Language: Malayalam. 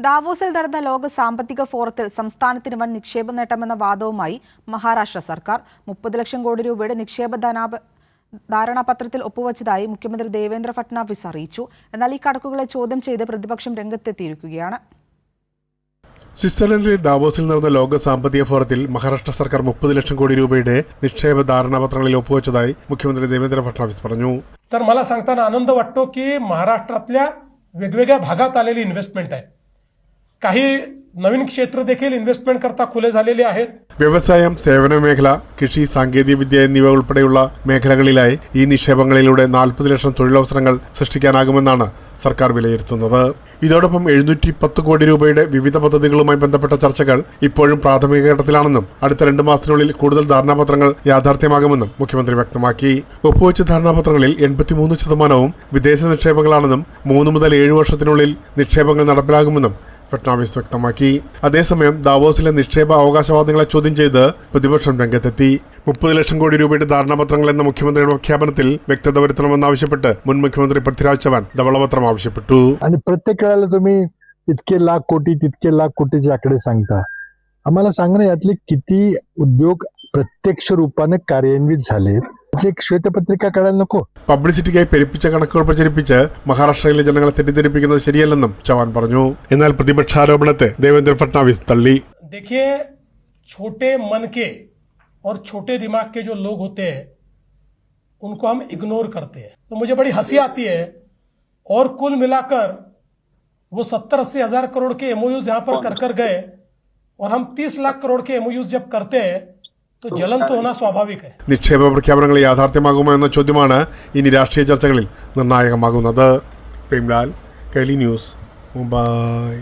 ദാവോസിൽ നടന്ന ലോക സാമ്പത്തിക ഫോറത്തിൽ സംസ്ഥാനത്തിന് വൻ നിക്ഷേപ നേട്ടമെന്ന വാദവുമായി മഹാരാഷ്ട്ര സർക്കാർ 30 ലക്ഷം കോടി രൂപയുടെ നിക്ഷേപ ധാരണാപത്രത്തിൽ ഒപ്പുവച്ചതായി മുഖ്യമന്ത്രി ദേവേന്ദ്ര ഫട്നാവിസ് അറിയിച്ചു. എന്നാൽ ഈ കണക്കുകളെ ചോദ്യം ചെയ്ത് പ്രതിപക്ഷം രംഗത്തെത്തിയിരിക്കുകയാണ്. സ്വിറ്റ്സർലൻഡിലെ ദാവോസിൽ നടന്ന ലോക സാമ്പത്തിക ഫോറത്തിൽ മഹാരാഷ്ട്ര സർക്കാർ 30 ലക്ഷം കോടി രൂപയുടെ നിക്ഷേപ ധാരണാപത്രങ്ങളിൽ ഒപ്പുവച്ചതായി മുഖ്യമന്ത്രി ദേവേന്ദ്ര ഫട്നാവിസ് പറഞ്ഞു. तर मला सांगताना आनंद वाटतो की महाराष्ट्रातल्या वेगवेगळ्या भागात आलेली इन्व्हेस्टमेंट आहे. काही नवीन क्षेत्र देखील इन्व्हेस्टमेंट करता खुले झालेले आहेत. വ്യവസായം, സേവന മേഖല, കൃഷി, സാങ്കേതികവിദ്യ എന്നിവ ഉൾപ്പെടെയുള്ള മേഖലകളിലായി ഈ നിക്ഷേപങ്ങളിലൂടെ 40 ലക്ഷം തൊഴിലവസരങ്ങൾ സൃഷ്ടിക്കാനാകുമെന്നാണ് സർക്കാർ വിലയിരുത്തുന്നത്. ഇതോടൊപ്പം 710 കോടി രൂപയുടെ വിവിധ പദ്ധതികളുമായി ബന്ധപ്പെട്ട ചർച്ചകൾ ഇപ്പോഴും പ്രാഥമിക ഘട്ടത്തിലാണെന്നും അടുത്ത 2 മാസത്തിനുള്ളിൽ കൂടുതൽ ധാരണാപത്രങ്ങൾ യാഥാർത്ഥ്യമാകുമെന്നും മുഖ്യമന്ത്രി വ്യക്തമാക്കി. ഒപ്പുവെച്ച ധാരണാപത്രങ്ങളിൽ 83% വിദേശ നിക്ഷേപങ്ങളാണെന്നും 3 മുതൽ 7 വർഷത്തിനുള്ളിൽ നിക്ഷേപങ്ങൾ നടപ്പിലാകുമെന്നും ഫട്നാവിസ് വ്യക്തമാക്കി. അതേസമയം ദാവോസിലെ നിക്ഷേപ അവകാശവാദങ്ങളെ ചോദ്യം ചെയ്ത് പ്രതിപക്ഷം രംഗത്തെത്തി. 30 ലക്ഷം കോടി രൂപയുടെ ധാരണാപത്രങ്ങൾ എന്ന മുഖ്യമന്ത്രിയുടെ പ്രഖ്യാപനത്തിൽ വ്യക്തത വരുത്തണമെന്നാവശ്യപ്പെട്ട് മുൻ മുഖ്യമന്ത്രി പൃഥ്വിരാജ് ചവാൻ ധവളപത്രം आവശ്യപ്പെട്ടു. आणि प्रत्येक वेळेला तुम्ही इतके लाख कोटी तितके लाख कोटीचे आकडे सांगता. आम्हाला सांगणं यातले किती उद्योग प्रत्यक्ष रूपाने कार्यान्वित झालेत एक श्वेतपत्रिका काढायला नको. പബ്ലിസിറ്റിക്കായി പെരുപ്പിച്ച കണക്കുകൾ പ്രചരിപ്പിച്ച് മഹാരാഷ്ട്രയിലെ ജനങ്ങളെ തെറ്റിദ്ധരിപ്പിക്കുന്നത് ശരിയല്ലെന്നും ചവാൻ പറഞ്ഞു. എന്നാൽ പ്രതിപക്ഷാരോപണത്തെ ദേവേന്ദ്ര ഫട്നാവിസ് തള്ളി. देखिए, छोटे मन के और छोटे दिमाग के जो लोग होते हैं उनको हम इग्नोर करते हैं. तो मुझे बड़ी हंसी आती है. और कुल मिलाकर वो 70-80 हजार करोड़ के एमओयूज यहाँ पर कर गए और हम 30 लाख करोड़ के एमओयूज जब करते हैं तो जलन तो होना स्वाभाविक है. നിക്ഷേപ പ്രഖ്യാപനങ്ങൾ യാഥാർത്ഥ്യമാകുമോ എന്ന ചോദ്യമാണ് ഇനി രാഷ്ട്രീയ ചർച്ചകളിൽ നിർണായകമാകുന്നത്. പ്രേംലാൽ, കൈലി ന്യൂസ്, മുംബൈ.